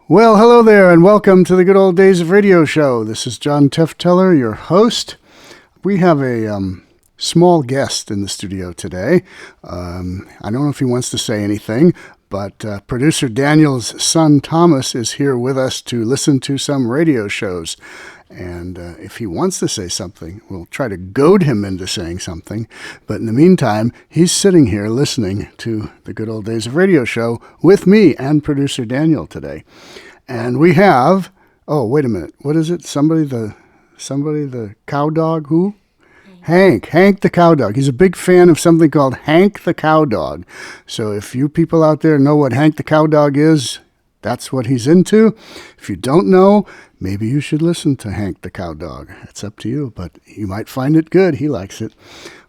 Well, hello there, and welcome to the Good Old Days of Radio Show. This is John Tefteller, your host. We have a small guest in the studio today. I don't know if he wants to say anything, but producer Daniel's son Thomas is here with us to listen to some radio shows. And if he wants to say something, we'll try to goad him into saying something. But in the meantime, he's sitting here listening to the Good Old Days of Radio Show with me and producer Daniel today. And we have, oh, wait a minute. What is it? Somebody the cow dog? Who? Hank the cow dog. He's a big fan of something called Hank the cow dog. So if you people out there know what Hank the cow dog is, that's what he's into. If you don't know, maybe you should listen to Hank the cow dog. It's up to you, but you might find it good. He likes it.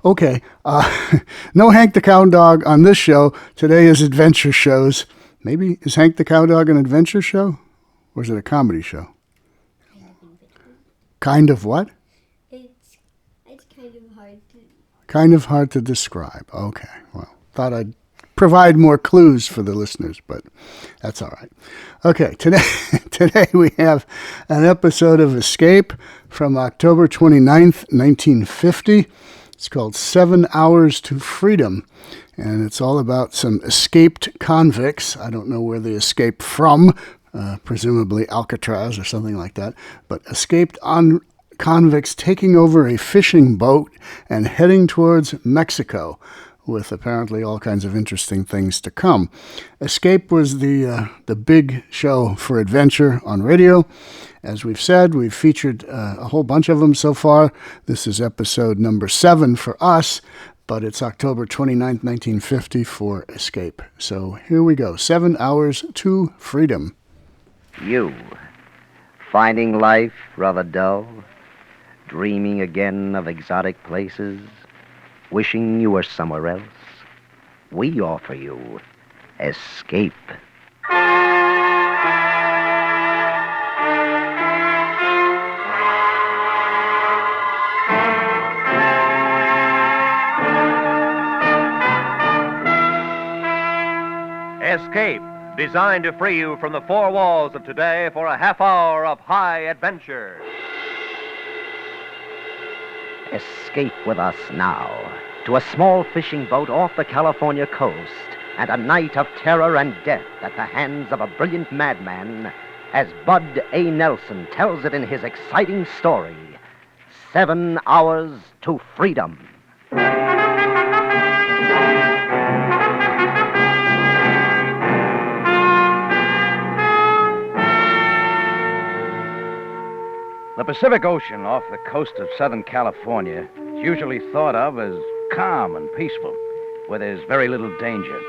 Okay, no Hank the cow dog on this show. Today is adventure shows. Maybe, is Hank the cow dog an adventure show? Or is it a comedy show? Kind of what? It's kind of hard to... Kind of hard to describe. Okay, well, thought I'd provide more clues for the listeners, but that's all right. Okay, today we have an episode of Escape from October 29th, 1950. It's called 7 Hours to Freedom, and it's all about some escaped convicts. I don't know where they escaped from, presumably Alcatraz or something like that, but escaped convicts taking over a fishing boat and heading towards Mexico, with apparently all kinds of interesting things to come. Escape was the big show for adventure on radio. As we've said, we've featured a whole bunch of them so far. This is episode number 7 for us, but it's October 29th, 1950 for Escape. So here we go, 7 Hours to Freedom. You, finding life rather dull, dreaming again of exotic places, wishing you were somewhere else, we offer you Escape. Escape, designed to free you from the four walls of today for a half hour of high adventure. Escape with us now to a small fishing boat off the California coast and a night of terror and death at the hands of a brilliant madman, as Bud A. Nelson tells it in his exciting story, 7 Hours to Freedom. The Pacific Ocean off the coast of Southern California is usually thought of as calm and peaceful, where there's very little danger.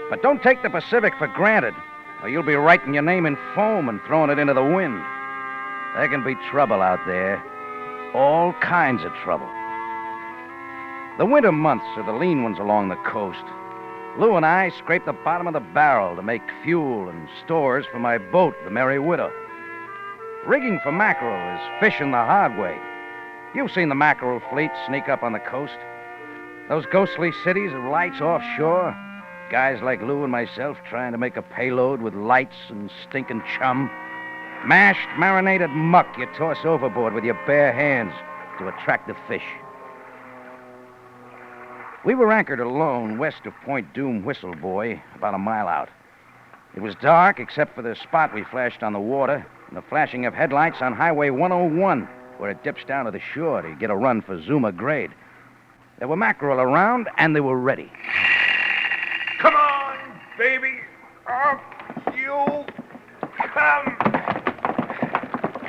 But don't take the Pacific for granted, or you'll be writing your name in foam and throwing it into the wind. There can be trouble out there, all kinds of trouble. The winter months are the lean ones along the coast. Lou and I scrape the bottom of the barrel to make fuel and stores for my boat, the Merry Widow. Rigging for mackerel is fishing the hard way. You've seen the mackerel fleet sneak up on the coast. Those ghostly cities of lights offshore. Guys like Lou and myself trying to make a payload with lights and stinking chum. Mashed, marinated muck you toss overboard with your bare hands to attract the fish. We were anchored alone west of Point Doom Whistle Buoy, about a mile out. It was dark except for the spot we flashed on the water and the flashing of headlights on Highway 101, where it dips down to the shore to get a run for Zuma Grade. There were mackerel around, and they were ready. Come on, baby. Up you come.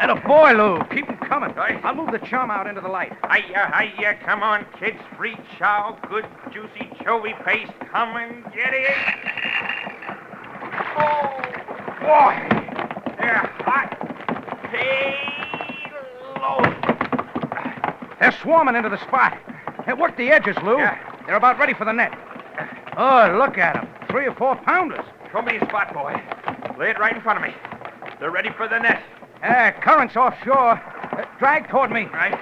And a boy, Lou. Keep them coming. I'll move the chum out into the light. Hiya, come on, kids. Free chow, good, juicy, chovy paste. Come and get it. Oh, boy. They're hot. Payload. They're swarming into the spot. Hey, work the edges, Lou. Yeah. They're about ready for the net. Oh, look at them. 3 or 4 pounders. Show me a spot, boy. Lay it right in front of me. They're ready for the net. Currents offshore. Drag toward me. Right.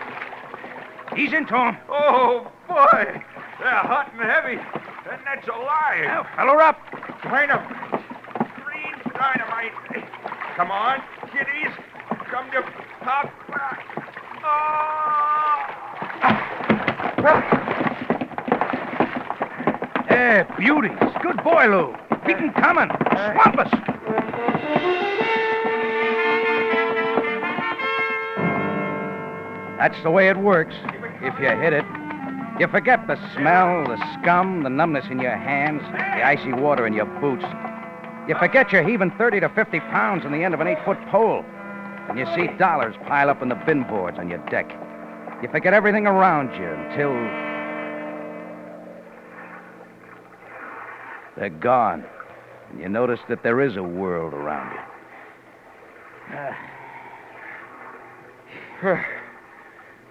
Ease into them. Oh, boy. They're hot and heavy. The net's alive. Now, fill her up. Kind of green dynamite. Come on, kiddies. Come to Pop. Hey, beauties. Good boy, Lou. Keep him coming. Swamp us. That's the way it works, if you hit it. You forget the smell, the scum, the numbness in your hands, the icy water in your boots. You forget you're heaving 30 to 50 pounds on the end of an 8-foot pole. And you see dollars pile up in the bin boards on your deck. You forget everything around you until they're gone. And you notice that there is a world around you.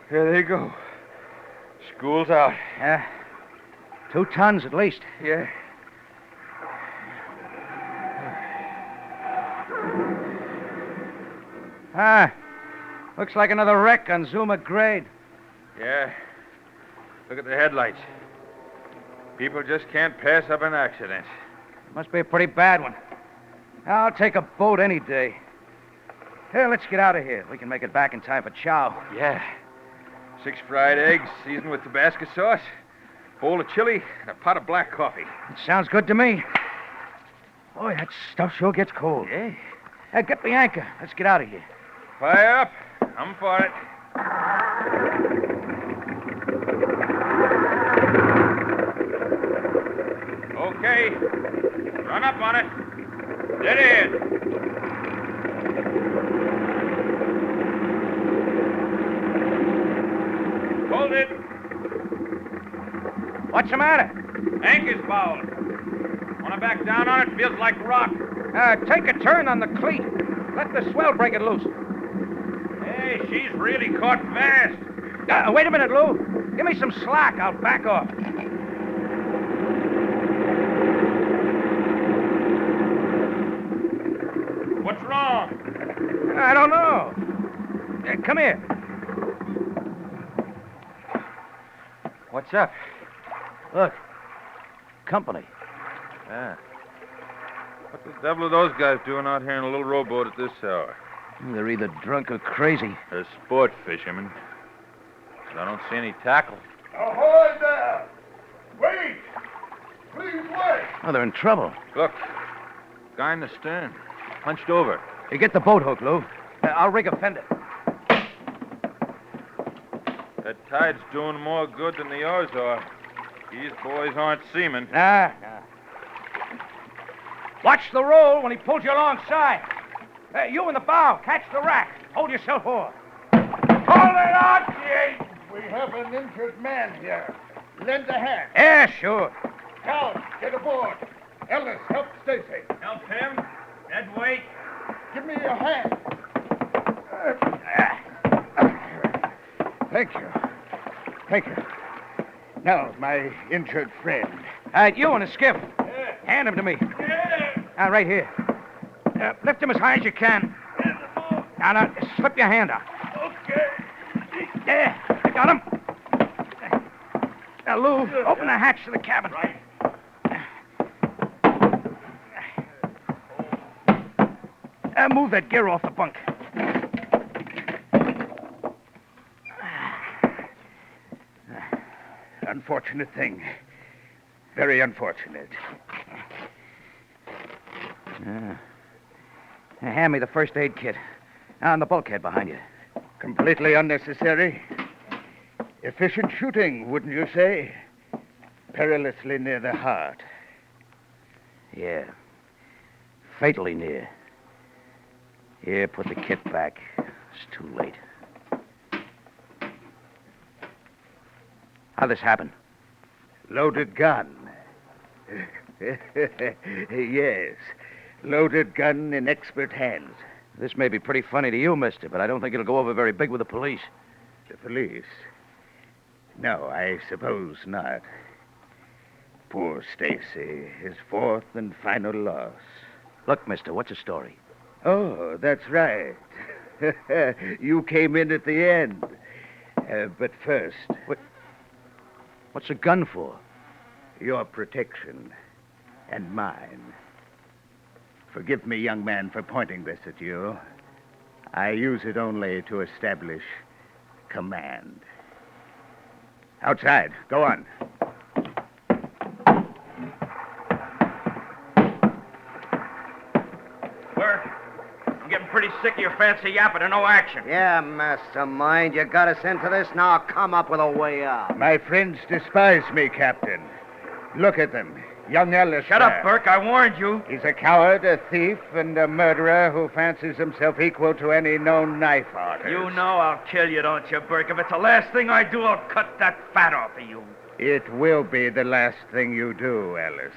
There they go. School's out. 2 tons at least. Yeah. Looks like another wreck on Zuma Grade. Yeah. Look at the headlights. People just can't pass up an accident. Must be a pretty bad one. I'll take a boat any day. Here, let's get out of here. We can make it back in time for chow. Yeah. 6 fried eggs seasoned with Tabasco sauce, bowl of chili, and a pot of black coffee. It sounds good to me. Boy, that stuff sure gets cold. Yeah. Get the anchor. Let's get out of here. Fire up. I'm for it. Okay. Run up on it. Dead ahead. Hold it. What's the matter? Anchor's fouled. Want to back down on it? Feels like rock. Take a turn on the cleat. Let the swell break it loose. Hey, she's really caught fast. Wait a minute, Lou. Give me some slack. I'll back off. What's wrong? I don't know. Come here. What's up? Look. Company. Yeah. What the devil are those guys doing out here in a little rowboat at this hour? They're either drunk or crazy. They're sport fishermen. I don't see any tackle. Ahoy there! Wait! Please wait! Oh, they're in trouble. Look. Guy in the stern. Hunched over. You get the boat hook, Lou. I'll rig a fender. That tide's doing more good than the oars are. These boys aren't seamen. Nah. Watch the roll when he pulls you alongside. You in the bow, catch the rack. Hold yourself over. Hold it on, Jake! We have an injured man here. Lend a hand. Yeah, sure. Cal, get aboard. Ellis, help Stacy. Help him. Dead weight. Give me your hand. Thank you. Thank you. Now, my injured friend. All right, you in the skiff. Hand him to me. Right here. Lift him as high as you can. Now, slip your hand out. Okay. There. I got him. Now, Lou, open the hatch to the cabin. Right. Move that gear off the bunk. Unfortunate thing. Very unfortunate. Hand me the first aid kit. On the bulkhead behind you. Completely unnecessary. Efficient shooting, wouldn't you say? Perilously near the heart. Yeah. Fatally near. Here, put the kit back. It's too late. How'd this happen? Loaded gun. Yes. Loaded gun in expert hands. This may be pretty funny to you, mister, but I don't think it'll go over very big with the police. The police? No, I suppose not. Poor Stacy, his fourth and final loss. Look, mister, what's the story? Oh, that's right. You came in at the end. But first, What's a gun for? your protection and mine. Forgive me, young man, for pointing this at you. I use it only to establish command. Outside. Go on. Burke, I'm getting pretty sick of your fancy yapping and no action. Yeah, mastermind, you got us into this. Now come up with a way out. My friends despise me, Captain. Look at them. Young Ellis. Shut up, Burke. I warned you. He's a coward, a thief, and a murderer who fancies himself equal to any known knife artist. You know I'll kill you, don't you, Burke? If it's the last thing I do, I'll cut that fat off of you. It will be the last thing you do, Ellis.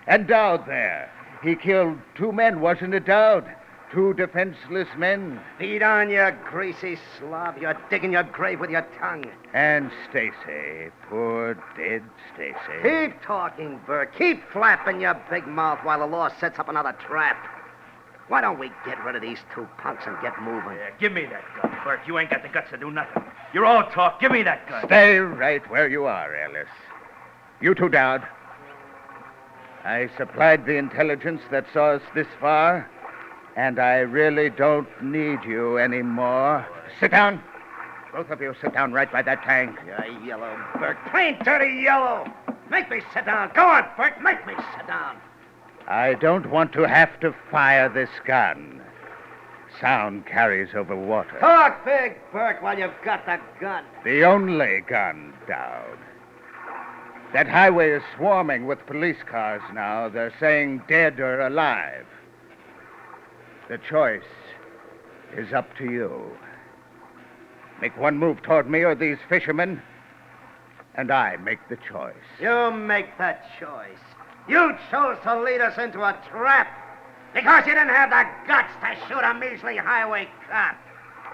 And Dowd there. He killed 2 men, wasn't it, Dowd? 2 defenseless men. Feed on, you greasy slob. You're digging your grave with your tongue. And Stacy. Poor dead Stacy. Keep talking, Burke. Keep flapping your big mouth while the law sets up another trap. Why don't we get rid of these 2 punks and get moving? Yeah, give me that gun, Burke. You ain't got the guts to do nothing. You're all talk. Give me that gun. Stay right where you are, Ellis. You too, Dowd. I supplied the intelligence that saw us this far, and I really don't need you anymore. Sit down. Both of you sit down right by that tank. You're yellow, Burke. Plain dirty yellow. Make me sit down. Go on, Burke. Make me sit down. I don't want to have to fire this gun. Sound carries over water. Talk big, Burke, while you've got the gun. The only gun, Dowd. That highway is swarming with police cars now. They're saying dead or alive. The choice is up to you. Make one move toward me or these fishermen, and I make the choice. You make the choice. You chose to lead us into a trap because you didn't have the guts to shoot a measly highway cop.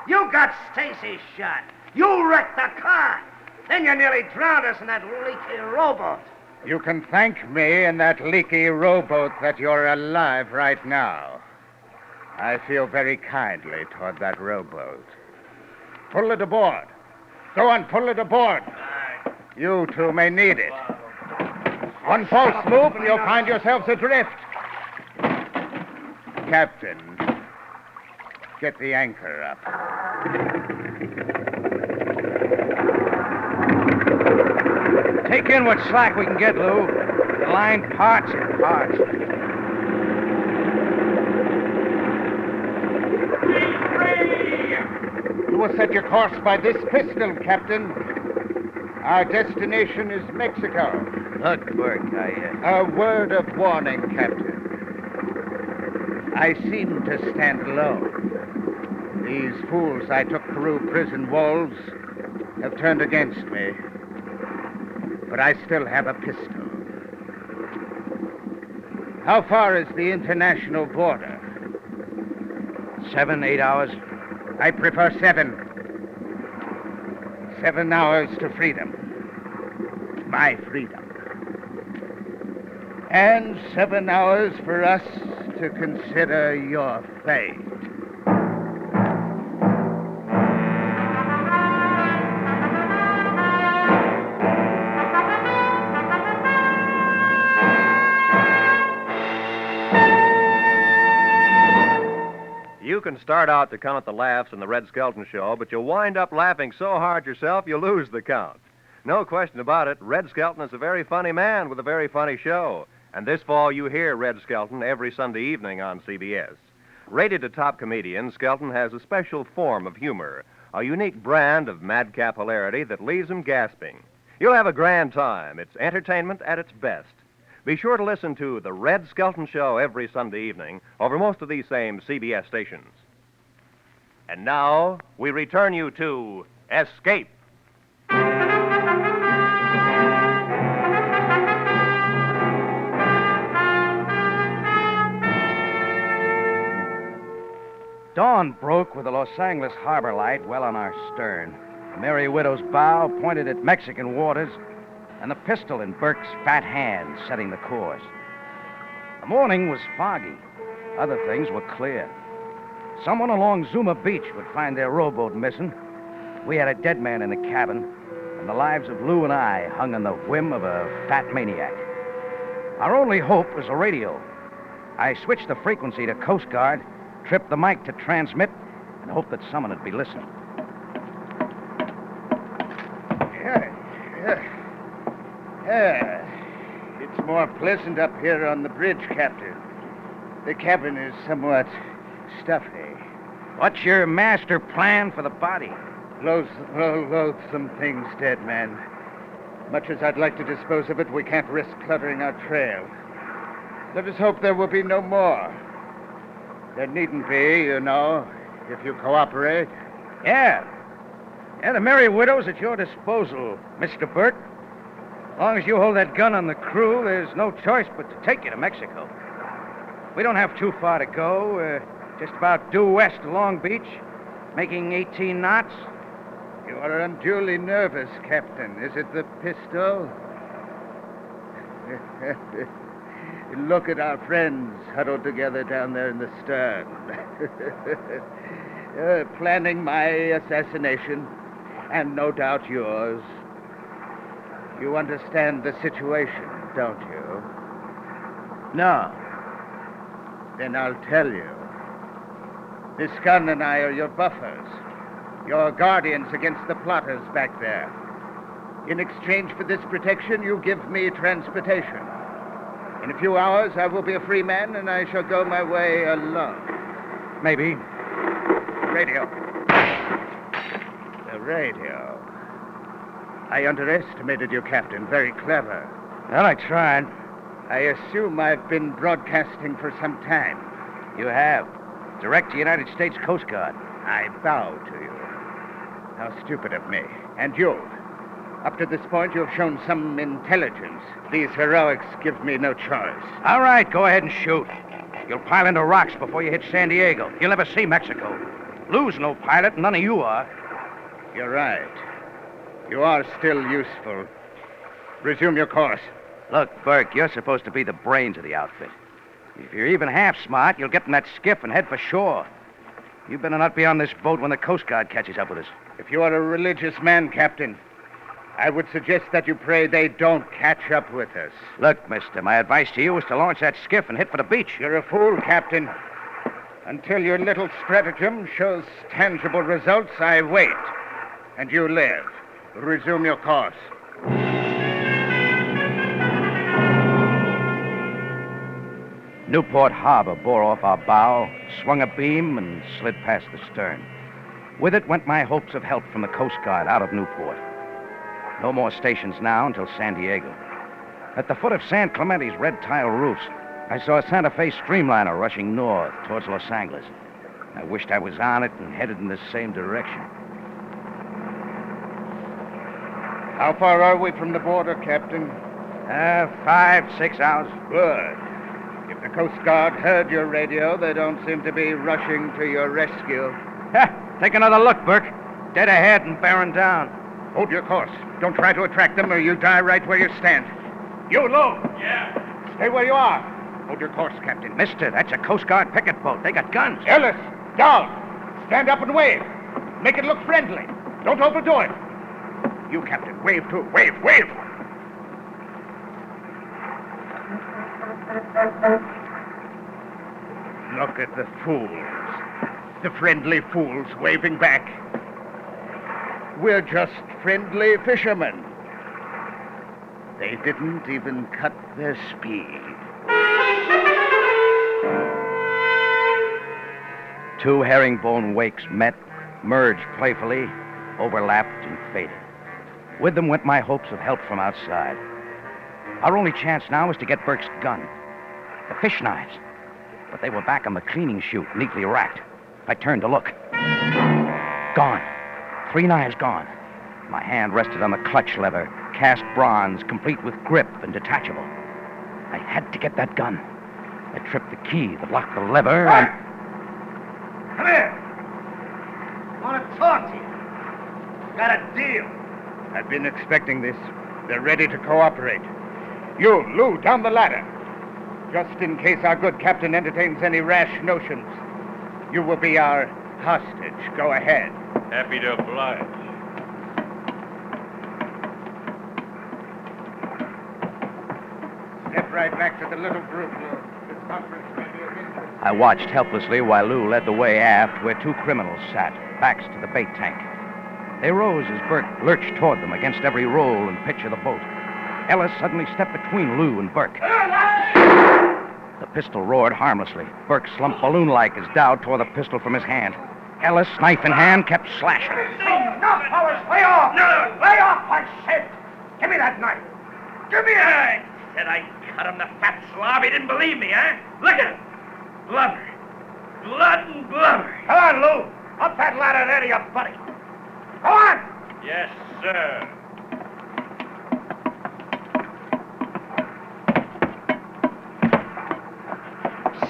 You got Stacy shot. You wrecked the car. Then you nearly drowned us in that leaky rowboat. You can thank me in that leaky rowboat that you're alive right now. I feel very kindly toward that rowboat. Pull it aboard. Go on, pull it aboard. You two may need it. One false move and you'll find yourselves adrift. Captain, get the anchor up. Take in what slack we can get, Lou. The line parts and parts. You will set your course by this pistol, Captain. Our destination is Mexico. Look, Burke, A word of warning, Captain. I seem to stand alone. These fools I took through prison walls have turned against me. But I still have a pistol. How far is the international border? 7, 8 hours. I prefer 7. 7 hours to freedom. My freedom. And 7 hours for us to consider your fate. You can start out to count the laughs in the Red Skelton Show, but you'll wind up laughing so hard yourself you lose the count. No question about it, Red Skelton is a very funny man with a very funny show. And this fall you hear Red Skelton every Sunday evening on CBS. Rated a top comedian, Skelton has a special form of humor, a unique brand of madcap hilarity that leaves him gasping. You'll have a grand time. It's entertainment at its best. Be sure to listen to The Red Skelton Show every Sunday evening over most of these same CBS stations. And now, we return you to Escape. Dawn broke with the Los Angeles harbor light well on our stern. The Merry Widow's bow pointed at Mexican waters, and the pistol in Burke's fat hand setting the course. The morning was foggy. Other things were clear. Someone along Zuma Beach would find their rowboat missing. We had a dead man in the cabin, and the lives of Lou and I hung on the whim of a fat maniac. Our only hope was a radio. I switched the frequency to Coast Guard, tripped the mic to transmit, and hoped that someone would be listening. It's more pleasant up here on the bridge, Captain. The cabin is somewhat stuffy. What's your master plan for the body? Loathsome things, dead man. Much as I'd like to dispose of it, we can't risk cluttering our trail. Let us hope there will be no more. There needn't be, you know, if you cooperate. Yeah, the Merry Widow's at your disposal, Mr. Burke. As long as you hold that gun on the crew, there's no choice but to take you to Mexico. We don't have too far to go. Just about due west of Long Beach, making 18 knots. You are unduly nervous, Captain. Is it the pistol? Look at our friends huddled together down there in the stern. Planning my assassination, and no doubt yours. You understand the situation, don't you? No. Then I'll tell you. This gun and I are your buffers, your guardians against the plotters back there. In exchange for this protection, you give me transportation. In a few hours, I will be a free man, and I shall go my way alone. Maybe. Radio. The radio. I underestimated you, Captain. Very clever. Well, I tried. I assume I've been broadcasting for some time. You have. Direct to United States Coast Guard. I bow to you. How stupid of me. And you. Up to this point, you have shown some intelligence. These heroics give me no choice. All right, go ahead and shoot. You'll pile into rocks before you hit San Diego. You'll never see Mexico. Lou's no pilot, none of you are. You're right. You are still useful. Resume your course. Look, Burke, you're supposed to be the brains of the outfit. If you're even half smart, you'll get in that skiff and head for shore. You better not be on this boat when the Coast Guard catches up with us. If you are a religious man, Captain, I would suggest that you pray they don't catch up with us. Look, mister, my advice to you is to launch that skiff and hit for the beach. You're a fool, Captain. Until your little stratagem shows tangible results, I wait. And you live. Resume your course. Newport Harbor bore off our bow, swung a beam, and slid past the stern. With it went my hopes of help from the Coast Guard out of Newport. No more stations now until San Diego. At the foot of San Clemente's red tile roofs, I saw a Santa Fe streamliner rushing north towards Los Angeles. I wished I was on it and headed in the same direction. How far are we from the border, Captain? 5, 6 hours. Good. If the Coast Guard heard your radio, they don't seem to be rushing to your rescue. Take another look, Burke. Dead ahead and bearing down. Hold your course. Don't try to attract them or you die right where you stand. You, Lou! Yeah? Stay where you are. Hold your course, Captain. Mister, that's a Coast Guard picket boat. They got guns. Ellis, down. Stand up and wave. Make it look friendly. Don't overdo it. You, Captain, wave too. Wave, wave. Look at the fools. The friendly fools waving back. We're just friendly fishermen. They didn't even cut their speed. Two herringbone wakes met, merged playfully, overlapped, and faded. With them went my hopes of help from outside. Our only chance now was to get Burke's gun. The fish knives. But they were back on the cleaning chute, neatly racked. I turned to look. Gone. 3 knives gone. My hand rested on the clutch lever, cast bronze, complete with grip and detachable. I had to get that gun. I tripped the key that locked the lever and... Come here. I want to talk to you. Got a deal. I've been expecting this. They're ready to cooperate. You, Lou, down the ladder. Just in case our good captain entertains any rash notions. You will be our hostage. Go ahead. Happy to oblige. Step right back to the little group. This conference will be I watched helplessly while Lou led the way aft where two criminals sat, backs to the bait tank. They rose as Burke lurched toward them against every roll and pitch of the boat. Ellis suddenly stepped between Lou and Burke. The pistol roared harmlessly. Burke slumped balloon-like as Dowd tore the pistol from his hand. Ellis, knife in hand, kept slashing. Enough, fellas! Lay off! No! Lay off, I said! Give me that knife! Give me it! Said I cut him, the fat slob. He didn't believe me, huh? Look at him. Blubber. Blood and blubber. Come on, Lou! Up that ladder there to your buddy. Go on! Yes, sir.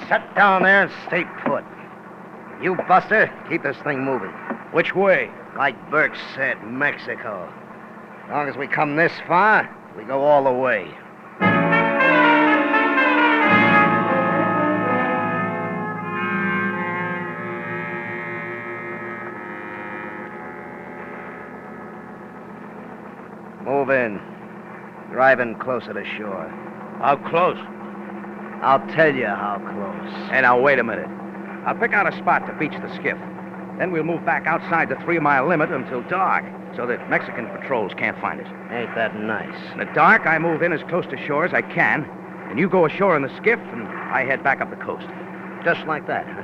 Sit down there and stay put. You, Buster, keep this thing moving. Which way? Like Burke said, Mexico. As long as we come this far, we go all the way. Move in. Drive in closer to shore. How close? I'll tell you how close. Hey, now, wait a minute. I'll pick out a spot to beach the skiff. Then we'll move back outside the 3-mile limit until dark, so that Mexican patrols can't find us. Ain't that nice? In the dark, I move in as close to shore as I can, and you go ashore in the skiff, and I head back up the coast. Just like that, huh?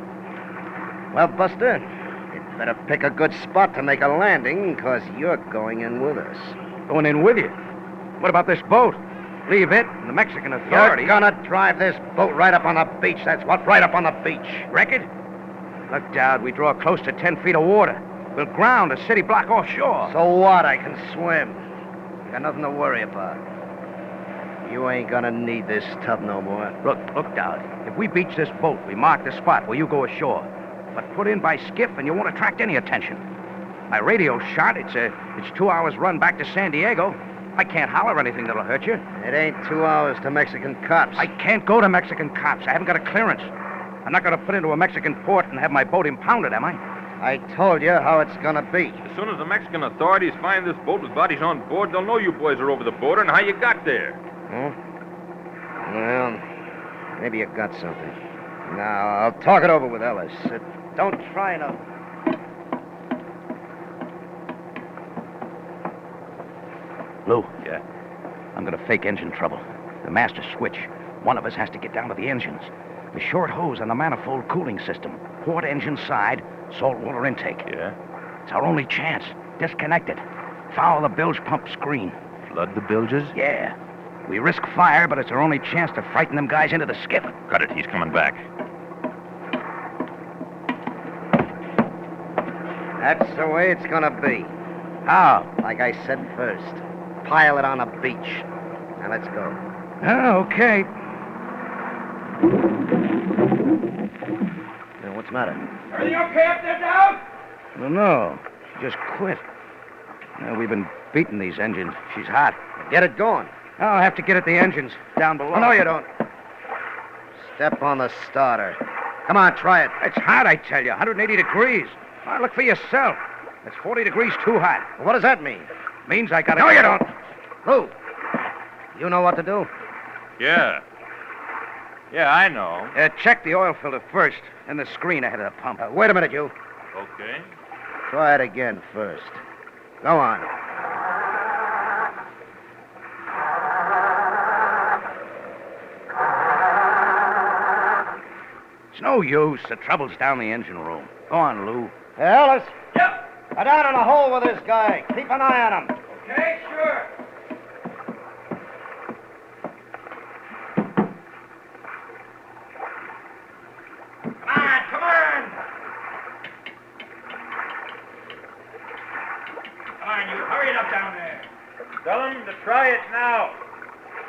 Well, Buster, you'd better pick a good spot to make a landing, because you're going in with us. Going in with you? What about this boat? Leave it and the Mexican authorities. You're gonna drive this boat right up on the beach, that's what, right up on the beach. Wreck it? Look, Dowd, we draw close to 10 feet of water. We'll ground a city block offshore. So what? I can swim. Got nothing to worry about. You ain't gonna need this tub no more. Look, Dowd. If we beach this boat, we mark the spot where you go ashore. But put in by skiff and you won't attract any attention. My radio's shot. It's 2 hours run back to San Diego. I can't holler anything that'll hurt you. It ain't 2 hours to Mexican cops. I can't go to Mexican cops. I haven't got a clearance. I'm not going to put into a Mexican port and have my boat impounded, am I? I told you how it's gonna be. As soon as the Mexican authorities find this boat with bodies on board, they'll know you boys are over the border and how you got there. Huh? Well, maybe you got something. Now, I'll talk it over with Ellis. Don't try to... Lou. Yeah? I'm going to fake engine trouble. The master switch. One of us has to get down to the engines. The short hose on the manifold cooling system. Port engine side, saltwater intake. Yeah? It's our only chance. Disconnect it. Foul the bilge pump screen. Flood the bilges? Yeah. We risk fire, but it's our only chance to frighten them guys into the skiff. Got it. He's coming back. That's the way it's gonna be. How? Like I said first. Pile it on the beach. Now, let's go. Oh, okay. What's the matter? Everything okay up there, Dowd? No. She just quit. We've been beating these engines. She's hot. Get it going. I'll have to get at the engines down below. Oh, no, you don't. Step on the starter. Come on, try it. It's hot, I tell you. 180 degrees. Well, look for yourself. It's 40 degrees too hot. What does that mean? Means I gotta... No, you don't. Lou, you know what to do? Yeah. Yeah, I know. Check the oil filter first, and the screen ahead of the pump. Wait a minute, you. Okay. Try it again first. Go on. It's no use. The trouble's down the engine room. Go on, Lou. Hey, Ellis. Yep. Go down in the hole with this guy. Keep an eye on him. Okay, sure. Come on. Come on, you. Hurry it up down there. Tell him to try it now.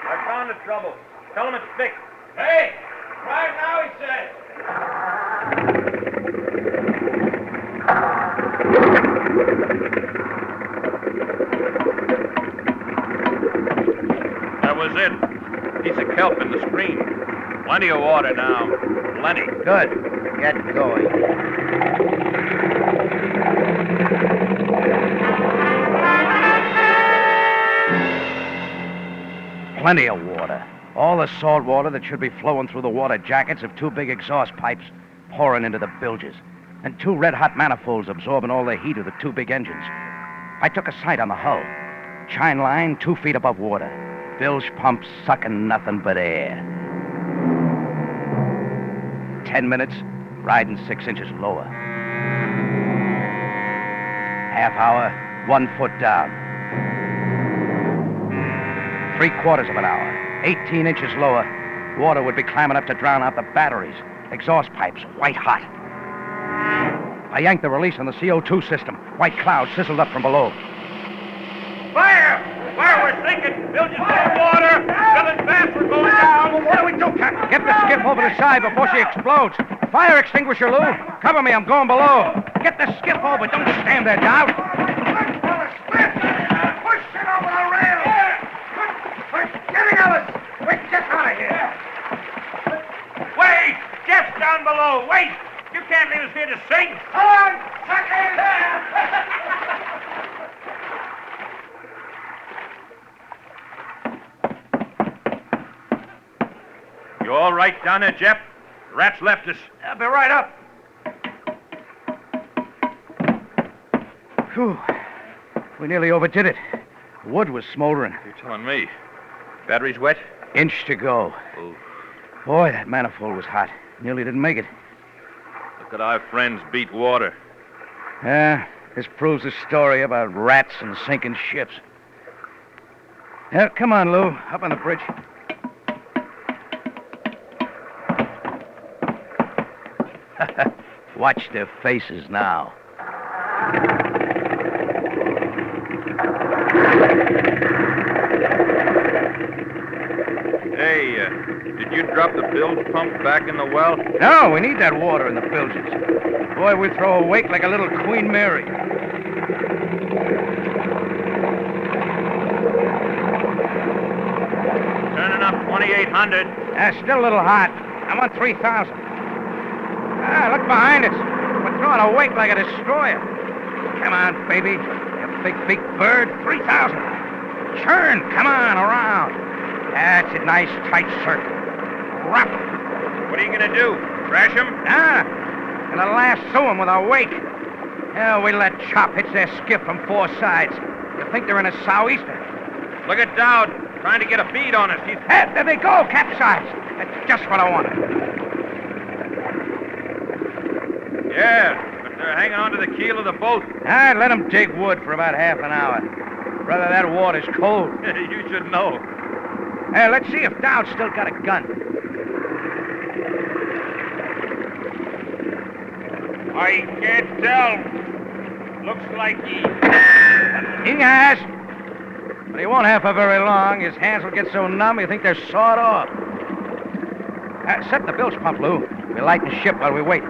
I found the trouble. Tell him it's fixed. Hey, try it now, he says. That was it. Piece of kelp in the screen. Plenty of water now. Plenty. Good. Get going. Plenty of water. All the salt water that should be flowing through the water jackets of 2 big exhaust pipes pouring into the bilges, and 2 red-hot manifolds absorbing all the heat of the 2 big engines. I took a sight on the hull. Chine line 2 feet above water. Bilge pumps sucking nothing but air. 10 minutes, riding 6 inches lower. Half hour, 1 foot down. 3/4 of an hour, 18 inches lower. Water would be climbing up to drown out the batteries. Exhaust pipes, white hot. I yanked the release on the CO2 system. White clouds sizzled up from below. Fire! Fire, we're sinking! Bilges full of water! Filling fast, we're going down! What do we do, Captain? Get the skiff over the side before she explodes. Fire extinguisher, Lou. Cover me, I'm going below. Get the skiff over, don't stand there, Dowd. Push it over the rail! Getting Ellis! Wait, Jeff out of here! Wait! Jeff's down below! Wait! You can't leave us here to sink! Come on! Suckers! You all right down there, Jeff? Rats left us. I'll be right up. Whew. We nearly overdid it. The wood was smoldering. You're telling me. Battery's wet? Inch to go. Oh. Boy, that manifold was hot. Nearly didn't make it. Look at our friends beat water. Yeah, this proves the story about rats and sinking ships. Yeah, come on, Lou. Up on the bridge. Watch their faces now. Hey, did you drop the bilge pump back in the well? No, we need that water in the bilges. Boy, we throw a wake like a little Queen Mary. Turning up 2,800. Still a little hot. I'm on 3,000. Look behind us. We're throwing a wake like a destroyer. Come on, baby. You big bird. 3,000. Churn. Come on, around. That's a nice, tight circle. Wrap. What are you going to do? Crash him? Gonna lasso them with a wake. Yeah, we let chop hits their skiff from 4 sides. You think they're in a sou'easter? Look at Dowd, trying to get a bead on us. There they go, capsized. That's just what I wanted. Yeah, but they're hanging onto the keel of the boat. I'd let them dig wood for about half an hour. Brother, that water's cold. You should know. Let's see if Dowd's still got a gun. I can't tell. Looks like he has. But he won't have for very long. His hands will get so numb you think they're sawed off. Set the bilge pump, Lou. We'll lighten the ship while we wait.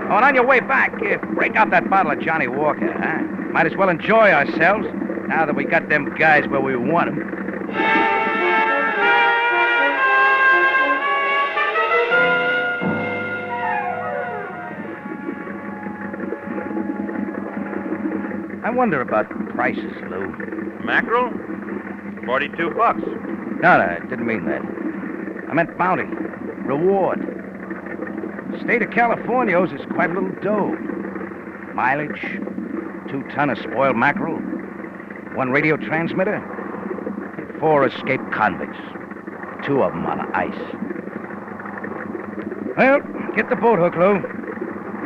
Oh, and on your way back, break out that bottle of Johnny Walker, huh? Might as well enjoy ourselves now that we got them guys where we want them. I wonder about prices, Lou. mackerel, $42. No, I didn't mean that. I meant bounty, reward. The state of California owes us quite a little dough. Mileage, 2 ton of spoiled mackerel, 1 radio transmitter, and 4 escaped convicts. 2 of them on ice. Well, get the boat hook, Lou.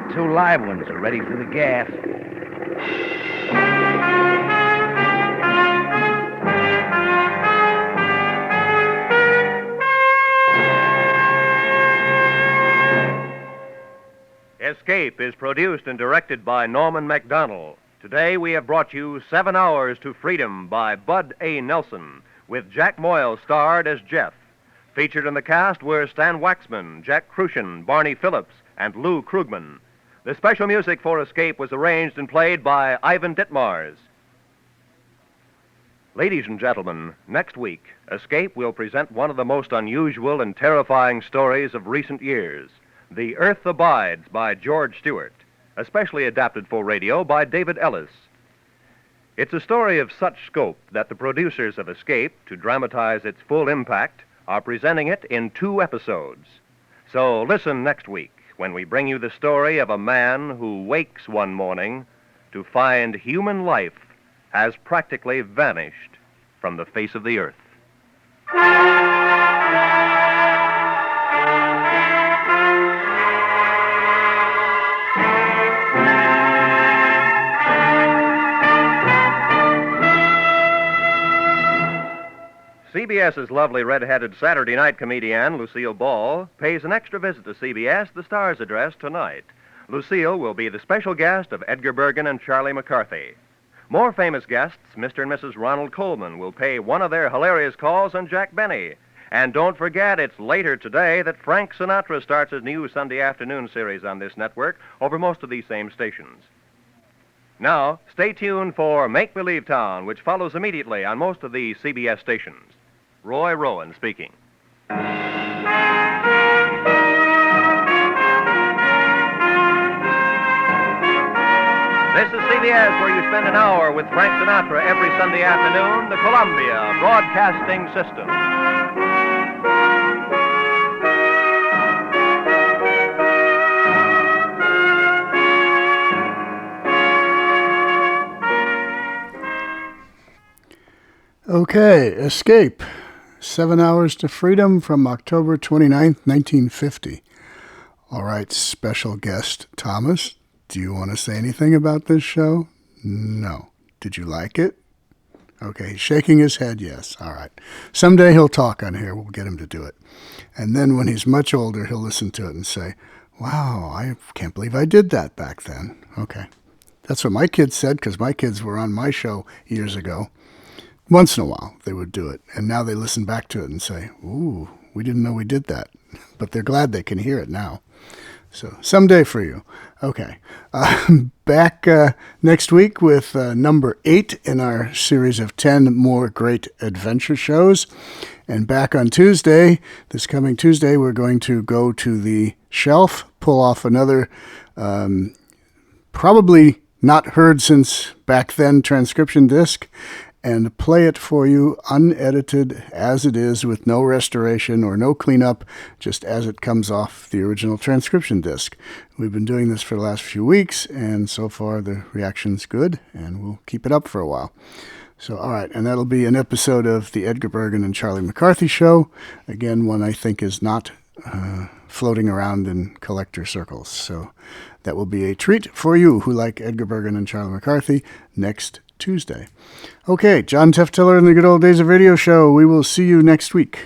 The 2 live ones are ready for the gaff. Escape is produced and directed by Norman Macdonnell. Today we have brought you 7 Hours to Freedom by Bud A. Nelson, with Jack Moyle starred as Jeff. Featured in the cast were Stan Waxman, Jack Crucian, Barney Phillips, and Lou Krugman. The special music for Escape was arranged and played by Ivan Ditmars. Ladies and gentlemen, next week, Escape will present one of the most unusual and terrifying stories of recent years. The Earth Abides by George Stewart, especially adapted for radio by David Ellis. It's a story of such scope that the producers of Escape, to dramatize its full impact, are presenting it in 2 episodes. So listen next week when we bring you the story of a man who wakes one morning to find human life has practically vanished from the face of the earth. CBS's lovely red-headed Saturday night comedian, Lucille Ball, pays an extra visit to CBS, the Star's address, tonight. Lucille will be the special guest of Edgar Bergen and Charlie McCarthy. More famous guests, Mr. and Mrs. Ronald Colman, will pay one of their hilarious calls on Jack Benny. And don't forget, it's later today that Frank Sinatra starts his new Sunday afternoon series on this network over most of these same stations. Now, stay tuned for Make Believe Town, which follows immediately on most of the CBS stations. Roy Rowan speaking. This is CBS, where you spend an hour with Frank Sinatra every Sunday afternoon, the Columbia Broadcasting System. Okay, Escape. 7 Hours to Freedom from October 29th, 1950. All right, special guest Thomas, do you want to say anything about this show? No. Did you like it? Okay, he's shaking his head, yes. All right. Someday he'll talk on here. We'll get him to do it. And then when he's much older, he'll listen to it and say, wow, I can't believe I did that back then. Okay. That's what my kids said, because my kids were on my show years ago. Once in a while, they would do it. And now they listen back to it and say, ooh, we didn't know we did that. But they're glad they can hear it now. So someday for you. Okay. Back next week with number 8 in our series of 10 more great adventure shows. And back on Tuesday, this coming Tuesday, we're going to go to the shelf, pull off another probably not heard since back then transcription disc, and play it for you unedited as it is, with no restoration or no cleanup, just as it comes off the original transcription disc. We've been doing this for the last few weeks, and so far the reaction's good, and we'll keep it up for a while. So, all right, and that'll be an episode of the Edgar Bergen and Charlie McCarthy Show. Again, one I think is not floating around in collector circles. So that will be a treat for you who like Edgar Bergen and Charlie McCarthy next Tuesday. Okay, John Tefteller and the Good Old Days of Radio Show. We will see you next week.